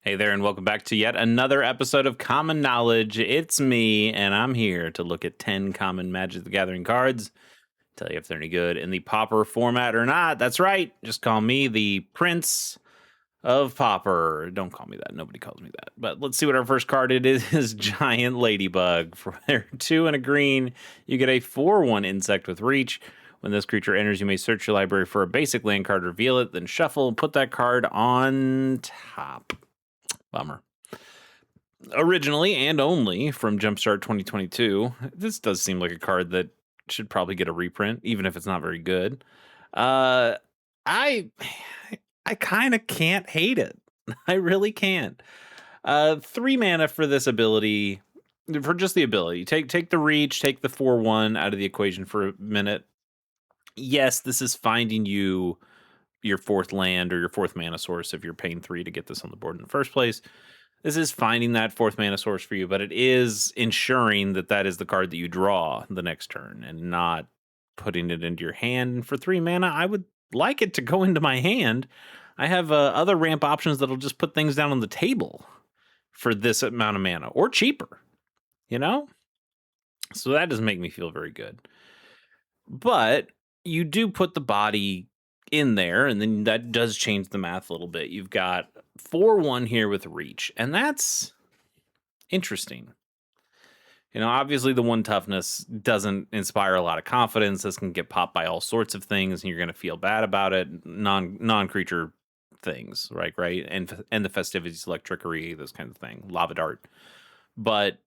Hey there, and welcome back to yet another episode of Common Knowledge. It's me, and I'm here to look at 10 common Magic the Gathering cards, tell you if they're any good in the Pauper format or not. That's right, just call me the Prince of Pauper. Don't call me that, nobody calls me that. But let's see what our first card it is Giant Ladybug. For their 2 and a green, you get a 4/1 insect with reach. When this creature enters, you may search your library for a basic land card, reveal it, then shuffle, and put that card on top. Bummer. Originally and only from Jumpstart 2022, this does seem like a card that should probably get a reprint, even if it's not very good. Uh, I I kind of can't hate it. I really can't. 3 mana for this ability, for just the ability. Take the reach, take the 4/1 out of the equation for a minute. Yes, this is finding you your 4th land or your 4th mana source if you're paying 3 to get this on the board in the first place. This is finding that 4th mana source for you, but it is ensuring that that is the card that you draw the next turn and not putting it into your hand. And for 3 mana, I would like it to go into my hand. I have other ramp options that'll just put things down on the table for this amount of mana or cheaper, you know? So that doesn't make me feel very good. But you do put the body in there, and then that does change the math a little bit. You've got 4/1 here with reach, and that's interesting. You know, obviously the 1 toughness doesn't inspire a lot of confidence. This can get popped by all sorts of things, and you're going to feel bad about it. Non-creature things, right, and the festivities, like trickery, those kinds of things, lava dart. But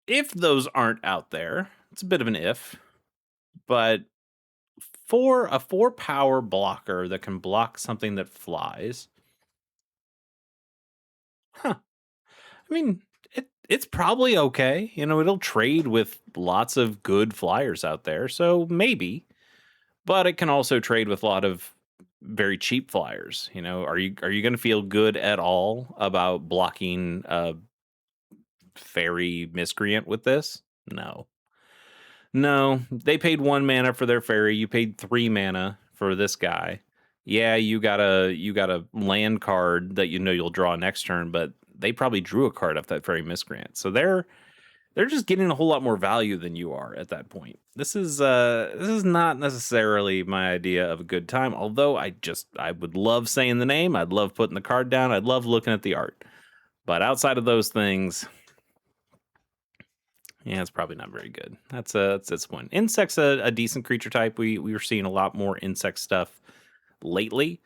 if those aren't out there, it's a bit of an if. But for a 4 power blocker that can block something that flies, huh? I mean, it's probably okay. You know, it'll trade with lots of good flyers out there, so maybe. But it can also trade with a lot of very cheap flyers. You know, are you going to feel good at all about blocking a fairy miscreant with this? No. No, they paid 1 mana for their fairy. You paid 3 mana for this guy. Yeah, you got a land card that you know you'll draw next turn, but they probably drew a card off that fairy miscreant. So they're just getting a whole lot more value than you are at that point. This is not necessarily my idea of a good time, although I would love saying the name, I'd love putting the card down, I'd love looking at the art. But outside of those things, yeah, it's probably not very good. That's one. Insects a decent creature type. We were seeing a lot more insect stuff lately.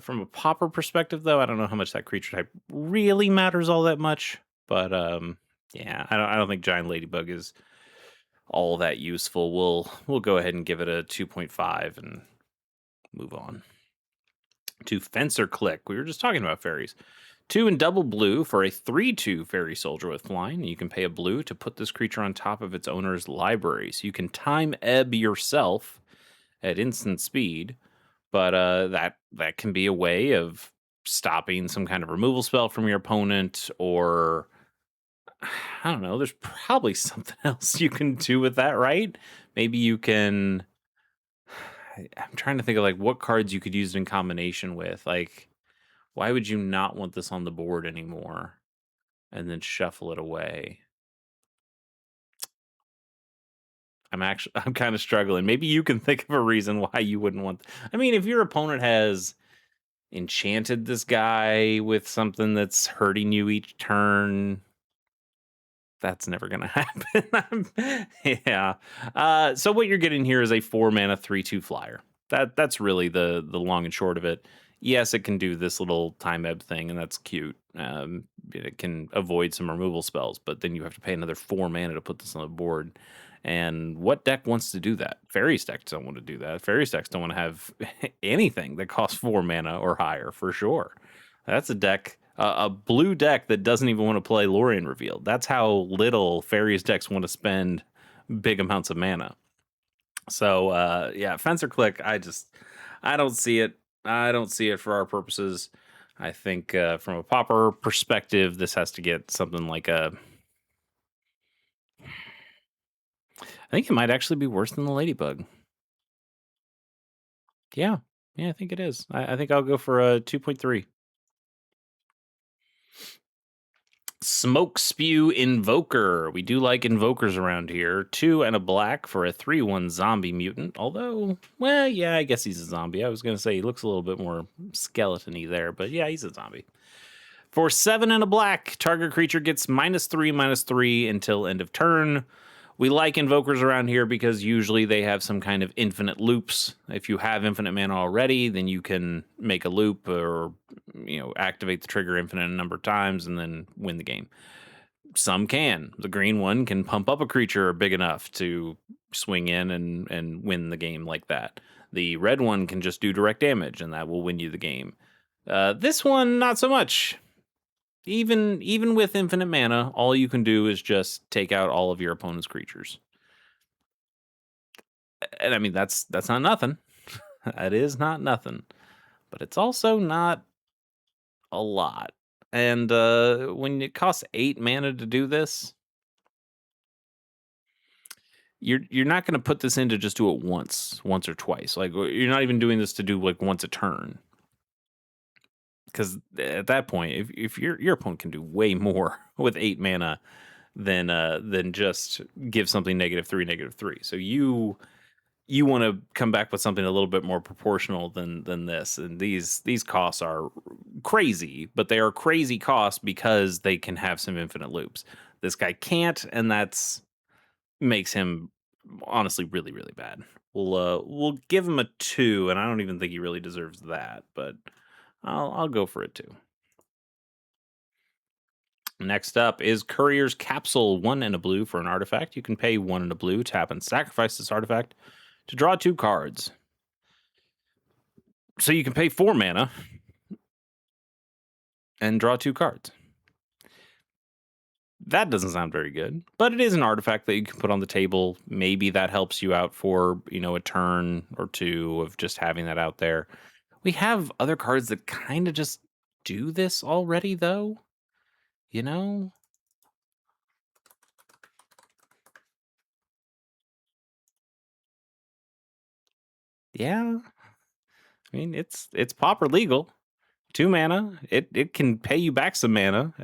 From a Pauper perspective, though, I don't know how much that creature type really matters all that much. But yeah, I don't think Giant Ladybug is all that useful. We'll go ahead and give it a 2.5 and move on to Fencer Click. We were just talking about fairies. 2 and double blue for a 3/2 fairy soldier with flying. You can pay a blue to put this creature on top of its owner's library. So you can time ebb yourself at instant speed, but that can be a way of stopping some kind of removal spell from your opponent, or I don't know, there's probably something else you can do with that, right? Maybe you can I'm trying to think of like what cards you could use it in combination with. Like, why would you not want this on the board anymore? And then shuffle it away. I'm kind of struggling. Maybe you can think of a reason why you wouldn't want. I mean, if your opponent has enchanted this guy with something that's hurting you each turn, that's never gonna happen. Yeah. So what you're getting here is a 4 mana 3/2 flyer. That's really the long and short of it. Yes, it can do this little time ebb thing, and that's cute. It can avoid some removal spells, but then you have to pay another 4 mana to put this on the board. And what deck wants to do that? Fairies decks don't want to do that. Fairies decks don't want to have anything that costs 4 mana or higher, for sure. That's a deck, a blue deck that doesn't even want to play Lorien Revealed. That's how little Fairies decks want to spend big amounts of mana. So yeah, Fencer Click, I don't see it. I don't see it for our purposes. I think from a Pauper perspective, this has to get something like a. I think it might actually be worse than the Ladybug. Yeah, yeah, I think it is. I think I'll go for a 2.3. Smoke Spew Invoker. We do like invokers around here. 2 and a black for a 3/1 zombie mutant. Although, well, yeah, I guess he's a zombie. I was going to say he looks a little bit more skeleton-y there, but yeah, he's a zombie. For 7 and a black, target creature gets -3/-3 until end of turn. We like invokers around here because usually they have some kind of infinite loops. If you have infinite mana already, then you can make a loop or activate the trigger infinite number of times and then win the game. Some can. The green one can pump up a creature big enough to swing in and win the game like that. The red one can just do direct damage, and that will win you the game. This one, not so much. Even with infinite mana, all you can do is just take out all of your opponent's creatures. And I mean, that's not nothing. That is not nothing. But it's also not a lot. And when it costs 8 mana to do this, you're not going to put this in to just do it once or twice. Like, you're not even doing this to do like once a turn. Because at that point, if your opponent can do way more with 8 mana than just give something -3/-3. So you want to come back with something a little bit more proportional than this. And these costs are crazy, but they are crazy costs because they can have some infinite loops. This guy can't, and that's makes him honestly really, really bad. We'll give him a 2, and I don't even think he really deserves that, but I'll go for it too. Next up is Courier's Capsule. 1 and a blue for an artifact. You can pay 1 and a blue, tap and sacrifice this artifact to draw 2 cards. So you can pay 4 mana and draw 2 cards. That doesn't sound very good, but it is an artifact that you can put on the table. Maybe that helps you out for, a turn or 2 of just having that out there. We have other cards that kind of just do this already, though. Yeah. I mean, it's Pauper legal. 2 mana. It can pay you back some mana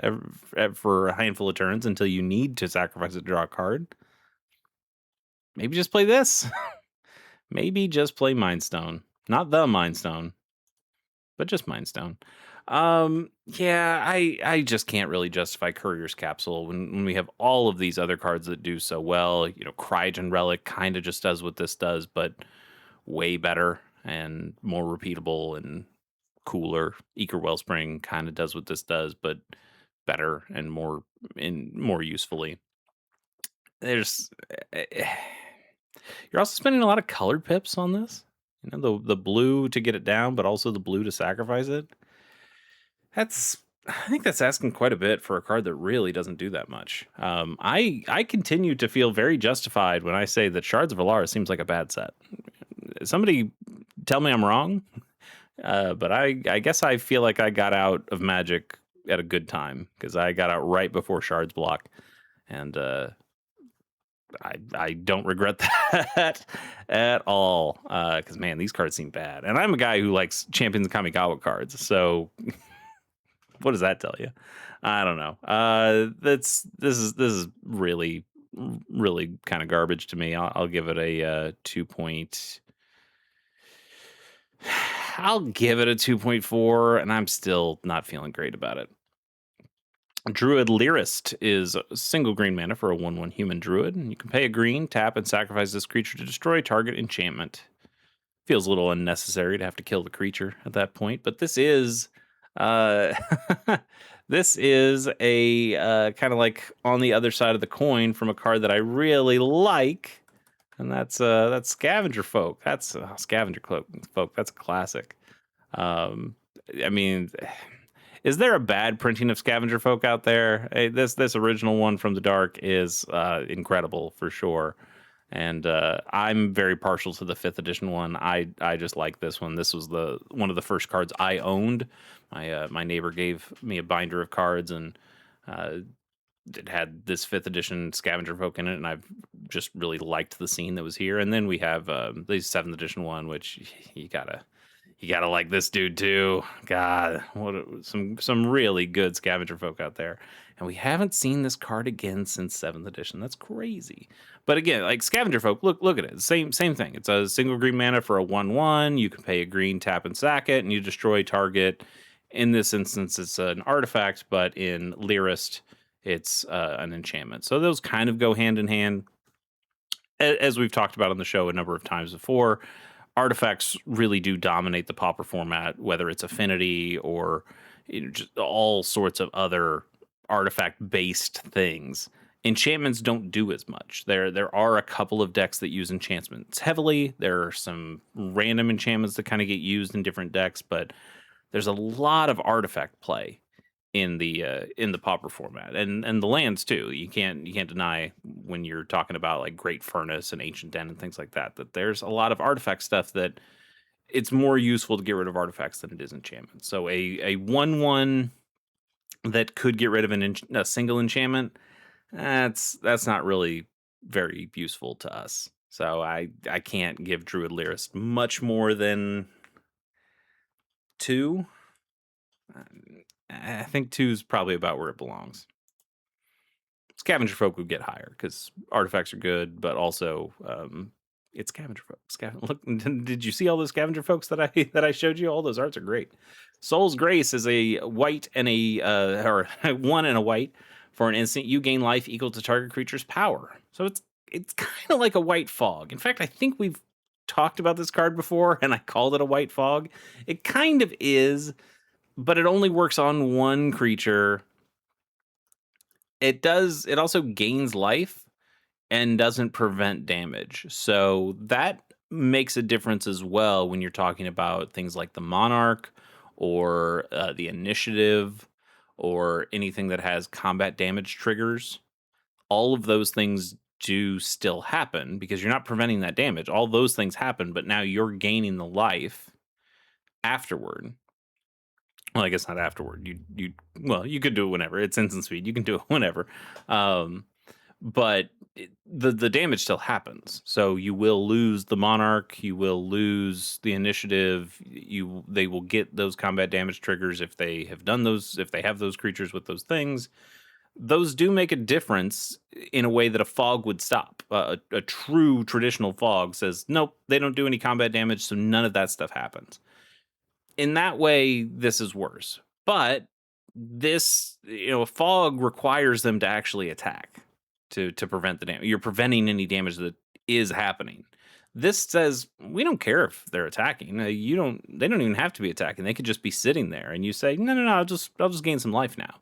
for a handful of turns until you need to sacrifice it to draw a card. Maybe just play this. Maybe just play Mindstone. Not the Mindstone, but just Mindstone. Yeah, I just can't really justify Courier's Capsule when we have all of these other cards that do so well. Cryogen Relic kind of just does what this does, but way better and more repeatable and cooler. Eager Wellspring kind of does what this does, but better and more usefully. There's you're also spending a lot of colored pips on this. The blue to get it down, but also the blue to sacrifice it. I think that's asking quite a bit for a card that really doesn't do that much. I continue to feel very justified when I say that Shards of Alara seems like a bad set. Somebody tell me I'm wrong, but I guess I feel like I got out of Magic at a good time because I got out right before Shards block, and I don't regret that at all. Because man, these cards seem bad, and I'm a guy who likes Champions of Kamigawa cards, so. What does that tell you? I don't know. This is really kind of garbage to me. I'll give it a 2 point. I'll give it a 2.4, and I'm still not feeling great about it. Druid Lyrist is single green mana for a 1/1 human druid. You can pay a green, tap, and sacrifice this creature to destroy target enchantment. Feels a little unnecessary to have to kill the creature at that point, but this is this is a kind of like on the other side of the coin from a card that I really like, and that's Scavenger Folk. That's Scavenger Folk. That's a classic. I mean, is there a bad printing of Scavenger Folk out there? Hey, this original one from the Dark is incredible for sure. And I'm very partial to the 5th edition one. I just like this one. This was one of the first cards I owned. My neighbor gave me a binder of cards, and it had this 5th edition Scavenger Folk in it, and I've just really liked the scene that was here. And then we have the 7th edition one, which you gotta You gotta like this dude too. God, some really good scavenger folk out there. And we haven't seen this card again since 7th edition. That's crazy. But again, like scavenger folk, look at it. Same thing. It's a single green mana for a 1/1. You can pay a green, tap and sack it, and you destroy target. In this instance, it's an artifact, but in Lyrist, it's an enchantment. So those kind of go hand in hand. As we've talked about on the show a number of times before, artifacts really do dominate the Pauper format, whether it's affinity or just all sorts of other artifact based things. Enchantments don't do as much. There are a couple of decks that use enchantments heavily. There are some random enchantments that kind of get used in different decks, but there's a lot of artifact play in the Pauper format, and the lands too. You can't deny when you're talking about like Great Furnace and Ancient Den and things like that there's a lot of artifact stuff that it's more useful to get rid of artifacts than it is enchantments. So a 1/1 that could get rid of a single enchantment, that's not really very useful to us. So I can't give Druid Lyrist much more than 2. I think 2 is probably about where it belongs. Scavenger folk would get higher because artifacts are good, but also it's scavenger folk. Look, did you see all those scavenger folks that I showed you? All those arts are great. Soul's Grace is a white and a or 1 and a white for an instant. You gain life equal to target creature's power. So it's kind of like a white fog. In fact, I think we've talked about this card before, and I called it a white fog. It kind of is, but it only works on one creature. It also gains life and doesn't prevent damage. So that makes a difference as well when you're talking about things like the Monarch or the Initiative or anything that has combat damage triggers. All of those things do still happen because you're not preventing that damage. All those things happen, but now you're gaining the life afterward. Well, I guess not afterward. You could do it whenever. It's instant speed. You can do it whenever. But the damage still happens. So you will lose the Monarch. You will lose the Initiative. They will get those combat damage triggers if they have done those. If they have those creatures with those things, those do make a difference in a way that a fog would stop. A true traditional fog says nope. They don't do any combat damage, so none of that stuff happens. In that way, this is worse. But this, a fog requires them to actually attack to prevent the damage. You're preventing any damage that is happening. This says we don't care if they're attacking. They don't even have to be attacking. They could just be sitting there, and you say, no, I'll just gain some life now.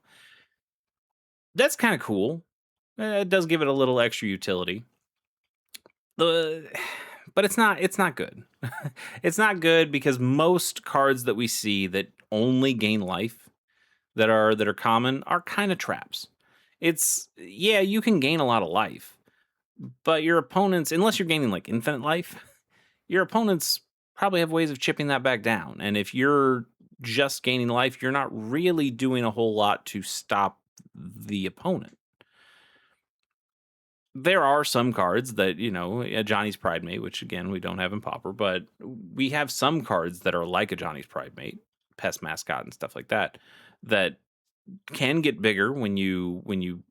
That's kind of cool. It does give it a little extra utility. But it's not good. It's not good because most cards that we see that only gain life that are common are kind of traps. You can gain a lot of life, but your opponents, unless you're gaining like infinite life, your opponents probably have ways of chipping that back down. And if you're just gaining life, you're not really doing a whole lot to stop the opponent. There are some cards that, Johnny's Pridemate, which again, we don't have in Pauper, but we have some cards that are like a Johnny's Pridemate, Pest Mascot and stuff like that can get bigger when you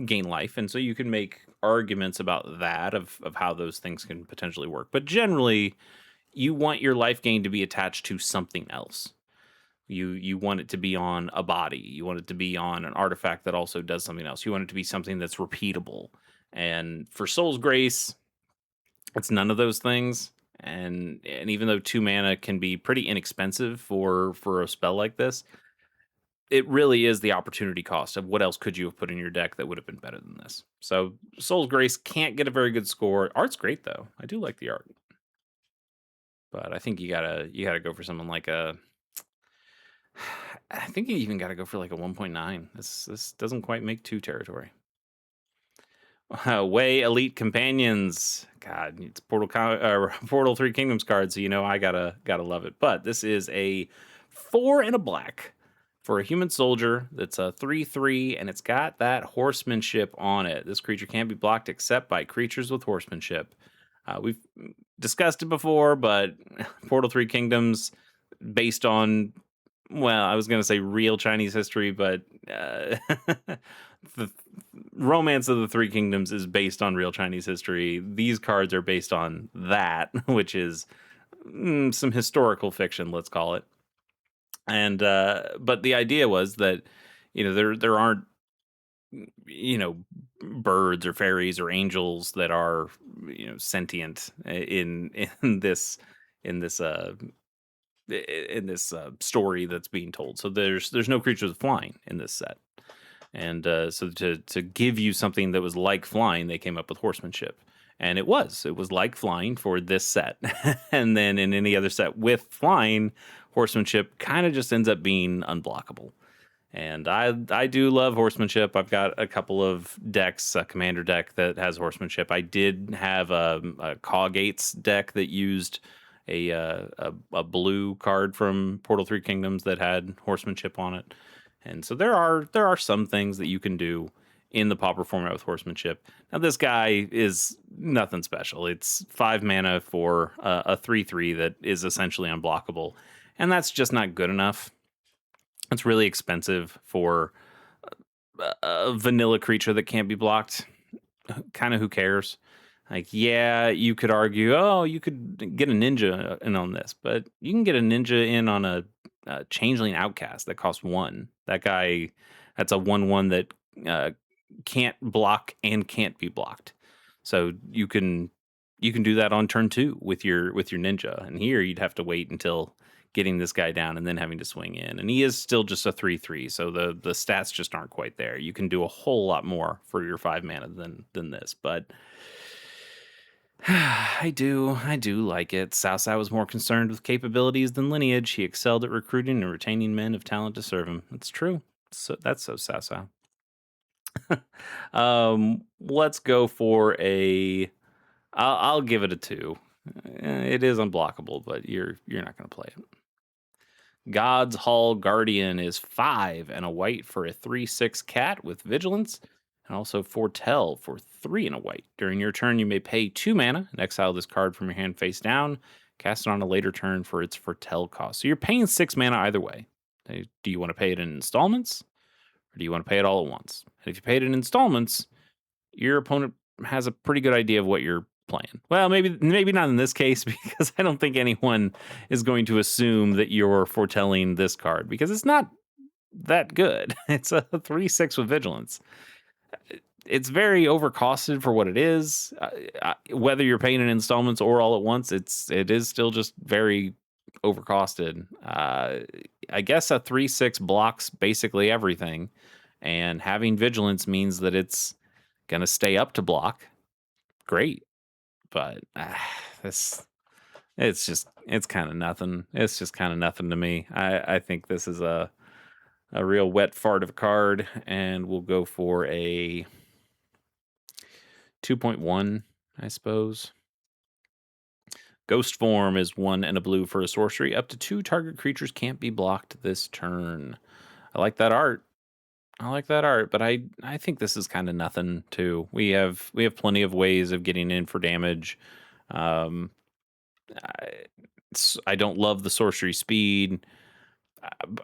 gain life. And so you can make arguments about that of how those things can potentially work. But generally, you want your life gain to be attached to something else. You want it to be on a body. You want it to be on an artifact that also does something else. You want it to be something that's repeatable. And for Soul's Grace, it's none of those things. And even though 2 mana can be pretty inexpensive for a spell like this, it really is the opportunity cost of what else could you have put in your deck that would have been better than this. So Soul's Grace can't get a very good score. Art's great though. I do like the art. But I think you gotta go for someone like I think you even gotta go for like a 1.9. This doesn't quite make 2 territory. Way Elite Companions. God, it's Portal 3 Kingdoms card, so I gotta love it. But this is a 4 and a black for a human soldier that's a 3/3, and it's got that horsemanship on it. This creature can't be blocked except by creatures with horsemanship. We've discussed it before, but Portal 3 Kingdoms, based on, well, I was going to say real Chinese history, but the Romance of the Three Kingdoms is based on real Chinese history. These cards are based on that, which is some historical fiction, let's call it. And but the idea was that there aren't birds or fairies or angels that are sentient in this in this uh story that's being told. So there's no creatures flying in this set. And so to give you something that was like flying, they came up with horsemanship. And it was like flying for this set. And then in any other set with flying, horsemanship kind of just ends up being unblockable. And I do love horsemanship. I've got a couple of decks, a commander deck that has horsemanship. I did have a Caw Gates deck that used a blue card from Portal 3 Kingdoms that had horsemanship on it. And so there are some things that you can do in the Pauper format with horsemanship. Now this guy is nothing special. It's 5 mana for a 3/3 that is essentially unblockable, and that's just not good enough. It's really expensive for a vanilla creature that can't be blocked. Kind of who cares? Like, yeah, you could argue, oh, you could get a ninja in on this, but you can get a ninja in on a changeling outcast that costs 1. That guy, that's a 1/1 that can't block and can't be blocked. So you can do that on turn 2 with your ninja. And here you'd have to wait until getting this guy down and then having to swing in. And he is still just a 3/3, so the stats just aren't quite there. You can do a whole lot more for your 5 mana than this, but I do like it. Cao Cao was more concerned with capabilities than lineage. He excelled at recruiting and retaining men of talent to serve him. That's true. So that's so Cao Cao. Let's go for a. I'll give it a 2. It is unblockable, but you're not going to play it. God's Hall Guardian is 5 and a white for a 3/6 cat with vigilance, and also foretell for 3 and a white. During your turn, you may pay 2 mana and exile this card from your hand face down. Cast it on a later turn for its foretell cost. So you're paying 6 mana either way. Do you want to pay it in installments, or do you want to pay it all at once? And if you pay it in installments, your opponent has a pretty good idea of what you're playing. Well, maybe not in this case, because I don't think anyone is going to assume that you're foretelling this card, because it's not that good. It's a 3/6 with vigilance. It's very overcosted for what it is. Whether you're paying in installments or all at once, it is still just very overcosted. I guess a 3/6 blocks basically everything, and having vigilance means that it's gonna stay up to block. Great, but it's kind of nothing. It's just kind of nothing to me. I think this is a real wet fart of a card, and we'll go for a 2.1, I suppose. Ghost Form is 1 and a blue for a sorcery. Up to 2 target creatures can't be blocked this turn. I like that art. But I think this is kind of nothing too. We have plenty of ways of getting in for damage. I don't love the sorcery speed.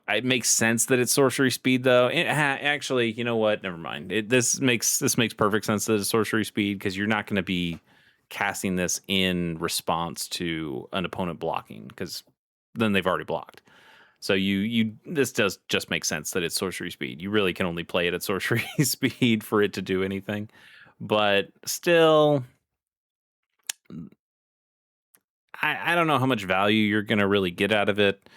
It makes sense that it's sorcery speed, though. Actually, you know what? Never mind. This makes perfect sense that it's sorcery speed, because you're not going to be casting this in response to an opponent blocking, because then they've already blocked. So this does just make sense that it's sorcery speed. You really can only play it at sorcery speed for it to do anything. But still, I don't know how much value you're going to really get out of it.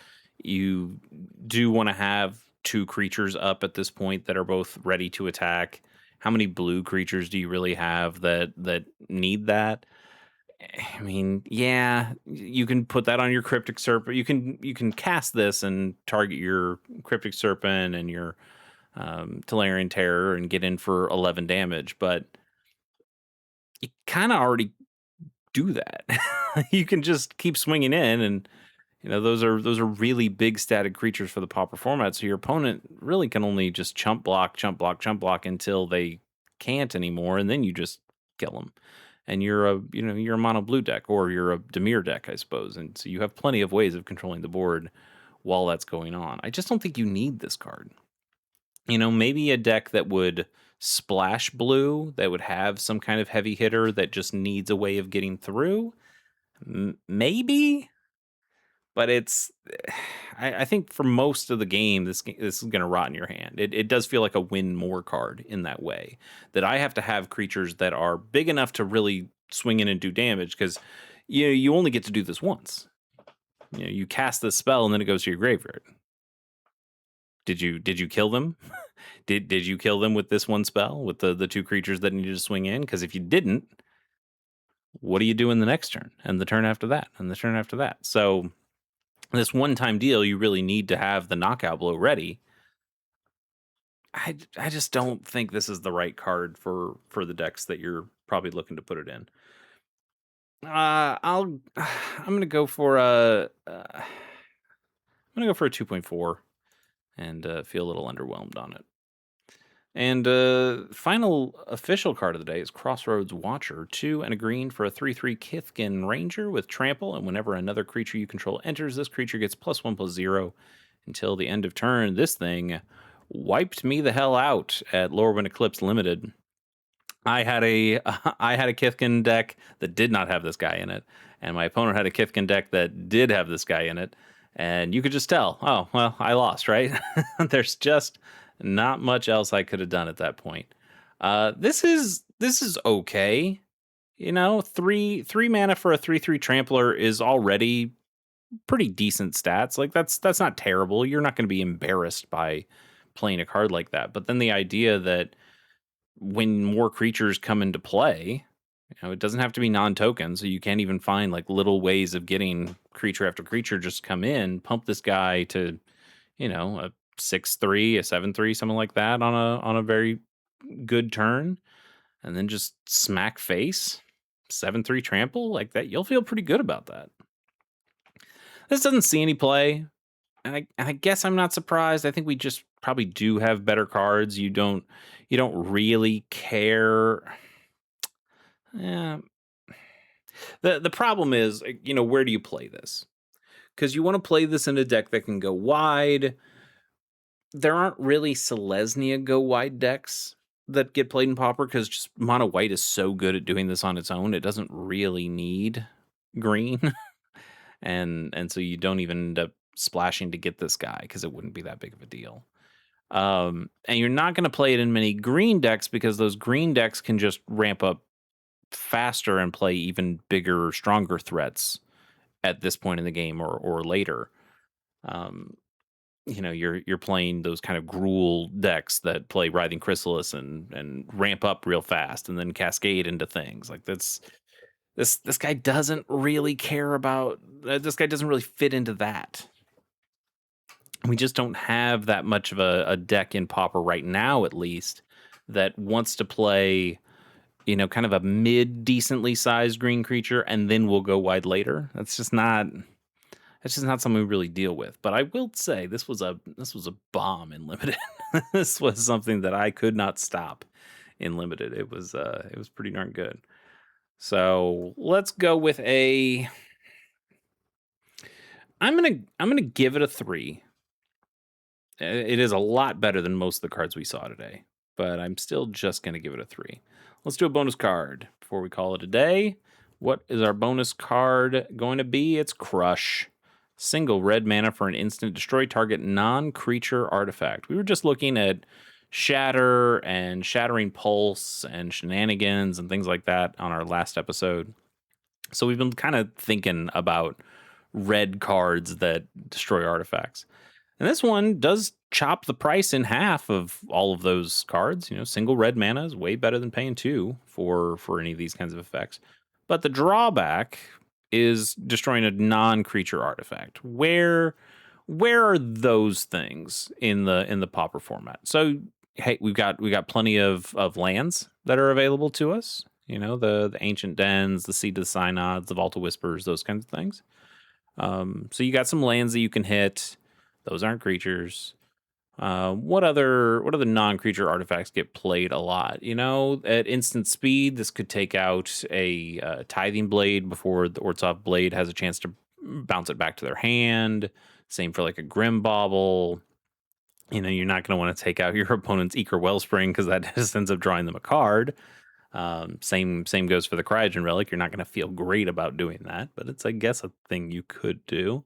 You do want to have 2 creatures up at this point that are both ready to attack. How many blue creatures do you really have that need that? I mean, yeah, you can put that on your Cryptic Serpent. You can cast this and target your Cryptic Serpent and your Tolarian Terror and get in for 11 damage, but you kind of already do that. You can just keep swinging in, and those are really big static creatures for the Pauper format. So your opponent really can only just chump block until they can't anymore, and then you just kill them. and you're a mono blue deck, or you're a Dimir deck, I suppose, and so you have plenty of ways of controlling the board while that's going on. I just don't think you need this card. Maybe a deck that would splash blue, that would have some kind of heavy hitter that just needs a way of getting through. Maybe, but I think for most of the game, this is going to rot in your hand. It does feel like a win more card in that way, that I have to have creatures that are big enough to really swing in and do damage, because you only get to do this once. You cast this spell and then it goes to your graveyard. Did you kill them? Did you kill them with this one spell, with the two creatures that needed to swing in? Because if you didn't, what do you do in the next turn, and the turn after that, and the turn after that? So this one-time deal, you really need to have the knockout blow ready. I just don't think this is the right card for the decks that you're probably looking to put it in. I'm gonna go for a 2.4 and feel a little underwhelmed on it. And final official card of the day is Crossroads Watcher. 2 and a green for a 3/3 Kithkin Ranger with trample, and whenever another creature you control enters, this creature gets +1/+0 until the end of turn. This thing wiped me the hell out at Lorwyn Eclipse Limited. I had a Kithkin deck that did not have this guy in it, and my opponent had a Kithkin deck that did have this guy in it, and you could just tell, oh well, I lost, right? There's just not much else I could have done at that point. This is okay. Three mana for a 3/3 trampler is already pretty decent stats. Like that's not terrible. You're not going to be embarrassed by playing a card like that. But then the idea that when more creatures come into play, it doesn't have to be non-token, so you can't even find like little ways of getting creature after creature just come in, pump this guy to, a 6/3, a 7/3, something like that on a very good turn, and then just smack face 7/3 trample like that. You'll feel pretty good about that. This doesn't see any play, and I guess I'm not surprised. I think we just probably do have better cards. You don't really care. Yeah. The problem is, where do you play this? Because you want to play this in a deck that can go wide. There aren't really Selesnya go wide decks that get played in Pauper, because just mono white is so good at doing this on its own. It doesn't really need green. and so you don't even end up splashing to get this guy, because it wouldn't be that big of a deal. And you're not going to play it in many green decks, because those green decks can just ramp up faster and play even bigger, stronger threats at this point in the game or later. You're playing those kind of Gruul decks that play Writhing Chrysalis and ramp up real fast and then cascade into things like this guy doesn't really care about. This guy doesn't really fit into that. We just don't have that much of a deck in Pauper right now, at least, that wants to play, kind of a mid decently sized green creature, and then we'll go wide later. That's just not something we really deal with. But I will say this was a bomb in Limited. This was something that I could not stop in Limited. It was pretty darn good. So let's go with I'm gonna give it a 3. It is a lot better than most of the cards we saw today, but I'm still just gonna give it a 3. Let's do a bonus card before we call it a day. What is our bonus card going to be? It's Crush. Single red mana for an instant, destroy target non-creature artifact. We were just looking at Shatter and Shattering Pulse and Shenanigans and things like that on our last episode. So we've been kind of thinking about red cards that destroy artifacts. And this one does chop the price in half of all of those cards. Single red mana is way better than paying 2 for any of these kinds of effects. But the drawback is destroying a non-creature artifact. Where are those things in the Pauper format? So hey, we've got plenty of lands that are available to us. The Ancient Dens, the Seed of the Synods, the Vault of Whispers, those kinds of things. So you got some lands that you can hit. Those aren't creatures. What other non-creature artifacts get played a lot? At instant speed, this could take out a tithing blade before the Ortsov blade has a chance to bounce it back to their hand. Same for like a Grim Bauble. You're not going to want to take out your opponent's Eager Wellspring because that just ends up drawing them a card. Same goes for the Cryogen Relic. You're not going to feel great about doing that, but it's, I guess, a thing you could do.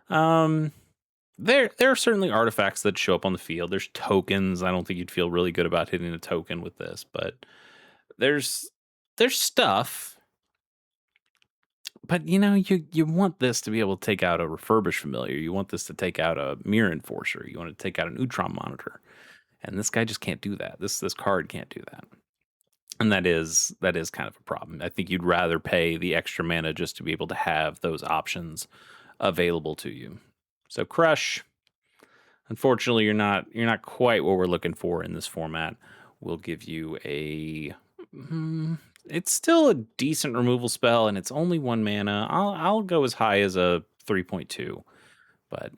There are certainly artifacts that show up on the field. There's tokens. I don't think you'd feel really good about hitting a token with this, but there's stuff. But you want this to be able to take out a refurbished familiar. You want this to take out a mirror enforcer. You want to take out an Utrom monitor. And this guy just can't do that. This card can't do that. And that is kind of a problem. I think you'd rather pay the extra mana just to be able to have those options available to you. So Crush, unfortunately, you're not quite what we're looking for in this format. We'll give you a. It's still a decent removal spell, and it's only 1 mana. I'll go as high as a 3.2, but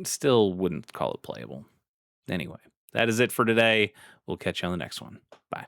still wouldn't call it playable. Anyway, that is it for today. We'll catch you on the next one. Bye.